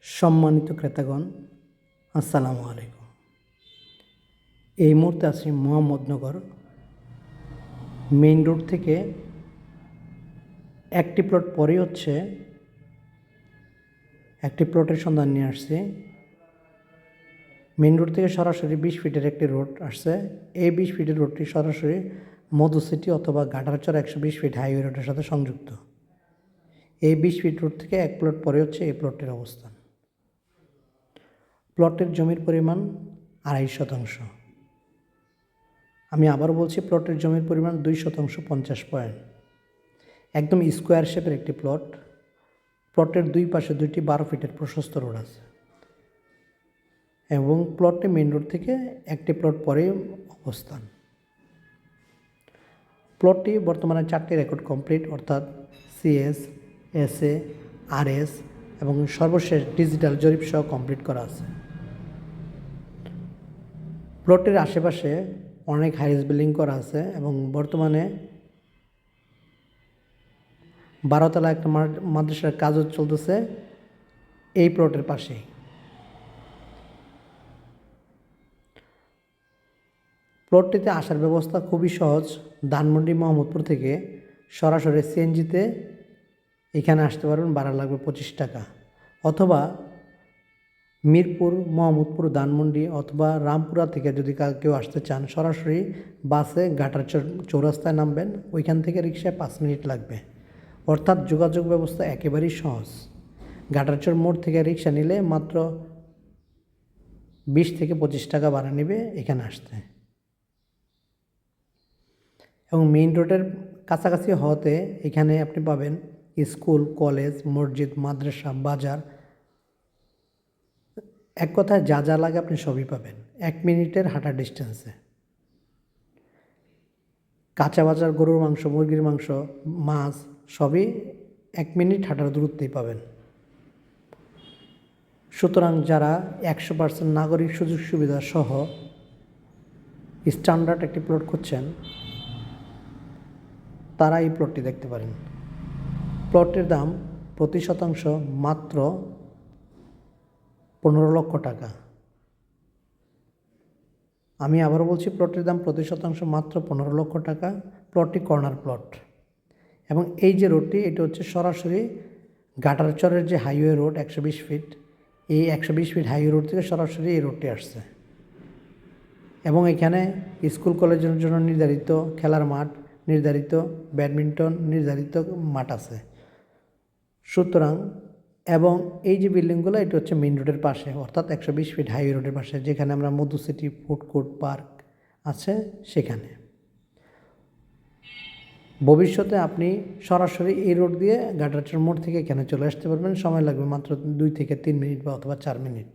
সম্মানিত ক্রেতাগণ, আসসালামু আলাইকুম। এই মুহূর্তে আছি মোহাম্মদনগর মেইন রোড থেকে একটি প্লট পরেই হচ্ছে একটি প্লটের সন্ধান নিয়ে আসছি। মেইন রোড থেকে সরাসরি 20 ফিটের একটি রোড আসছে। এই 20 ফিটের রোডটি সরাসরি মধু সিটি অথবা গাটারচর 120 ফিট হাইওয়ে রোডের সাথে সংযুক্ত। এই 20 ফিট রোড থেকে এক প্লট পরে হচ্ছে এই প্লটটির অবস্থান। প্লটের জমির পরিমাণ 2.5 শতাংশ। আমি আবার বলছি, প্লটের জমির পরিমাণ 2 শতাংশ 50 পয়েন্ট। একদম স্কোয়ার শেপের একটি প্লট। প্লটের দুই পাশে 2টি 12 ফিটের প্রশস্ত রোড আছে এবং প্লটটি মেইন রোড থেকে একটি প্লট পরে অবস্থান। প্লটটি বর্তমানে 4টি রেকর্ড কমপ্লিট, অর্থাৎ CS, SA, RS এবং সর্বশেষ ডিজিটাল জরিপ সহ কমপ্লিট করা আছে। প্লটের আশেপাশে অনেক হাইস বিল্ডিং করা আছে এবং বর্তমানে 12তলা একটা মাদ্রাসার কাজও চলতেছে এই প্লটের পাশেই। প্লটটিতে আসার ব্যবস্থা খুবই সহজ। ধানমন্ডি মোহাম্মদপুর থেকে সরাসরি CNGতে এখানে আসতে পারবেন, ভাড়া লাগবে 25 টাকা। অথবা মিরপুর, মোহাম্মদপুর, ধানমন্ডি অথবা রামপুরা থেকে যদি কেউ আসতে চান, সরাসরি বাসে গাটারচর চৌরাস্তায় নামবেন, ওইখান থেকে রিক্সায় 5 মিনিট লাগবে। অর্থাৎ যোগাযোগ ব্যবস্থা একেবারেই সহজ। গাটারচর মোড় থেকে রিক্সা নিলে মাত্র 20 থেকে 25 টাকা ভাড়া নেবে এখানে আসতে। এবং মেইন রোডের কাছাকাছি হওয়াতে এখানে আপনি পাবেন স্কুল, কলেজ, মসজিদ, মাদ্রাসা, বাজার, এক কথায় যা যা লাগে আপনি সবই পাবেন 1 মিনিটের হাঁটার ডিস্টেন্সে। কাঁচা বাজার, গরুর মাংস, মুরগির মাংস, মাছ সবই 1 মিনিট হাঁটার দূরত্বেই পাবেন। সুতরাং যারা 100% নাগরিক সুযোগ সুবিধা সহ স্ট্যান্ডার্ড একটি প্লট খুঁজছেন, তারা এই প্লটটি দেখতে পারেন। প্লটের দাম প্রতি শতাংশ মাত্র 15 লক্ষ টাকা। আমি আবারও বলছি, প্লটের দাম প্রতি শতাংশ মাত্র 15 লক্ষ টাকা। প্লটটি কর্নার প্লট এবং এই যে রোডটি, এটা হচ্ছে সরাসরি গাটারচরের যে হাইওয়ে রোড 120 ফিট, এই 120 ফিট হাইওয়ে রোড থেকে সরাসরি এই রোডটি আসছে। এবং এখানে স্কুল কলেজের জন্য নির্ধারিত খেলার মাঠ, নির্ধারিত ব্যাডমিন্টন, নির্ধারিত মাঠ আছে। সুতরাং এবং এই যে বিল্ডিংগুলো, এটা হচ্ছে মেইন রোডের পাশে, অর্থাৎ 120 ফিট হাইওয়ে রোডের পাশে, যেখানে আমরা মধু সিটি, ফুড কোর্ট, পার্ক আছে সেখানে। ভবিষ্যতে আপনি সরাসরি এই রোড দিয়ে গাটারচর মোড় থেকে এখানে চলে আসতে পারবেন। সময় লাগবে মাত্র 2 থেকে 3 মিনিট বা অথবা 4 মিনিট।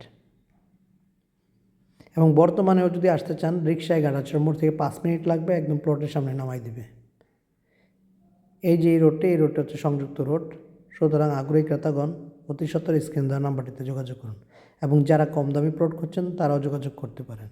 এবং বর্তমানেও যদি আসতে চান, রিক্সায় গাটারচর মোড় থেকে 5 মিনিট লাগবে, একদম প্লটের সামনে নামাই দিবে। এই যে এই রোডটি হচ্ছে সংযুক্ত রোড। সুতরাং আগ্রহী ক্রেতাগণ অতি সত্বর স্ক্রিন দেওয়া নাম্বারটিতে যোগাযোগ করুন এবং যারা কম দামি প্লট খুঁজছেন তারাও যোগাযোগ করতে পারেন।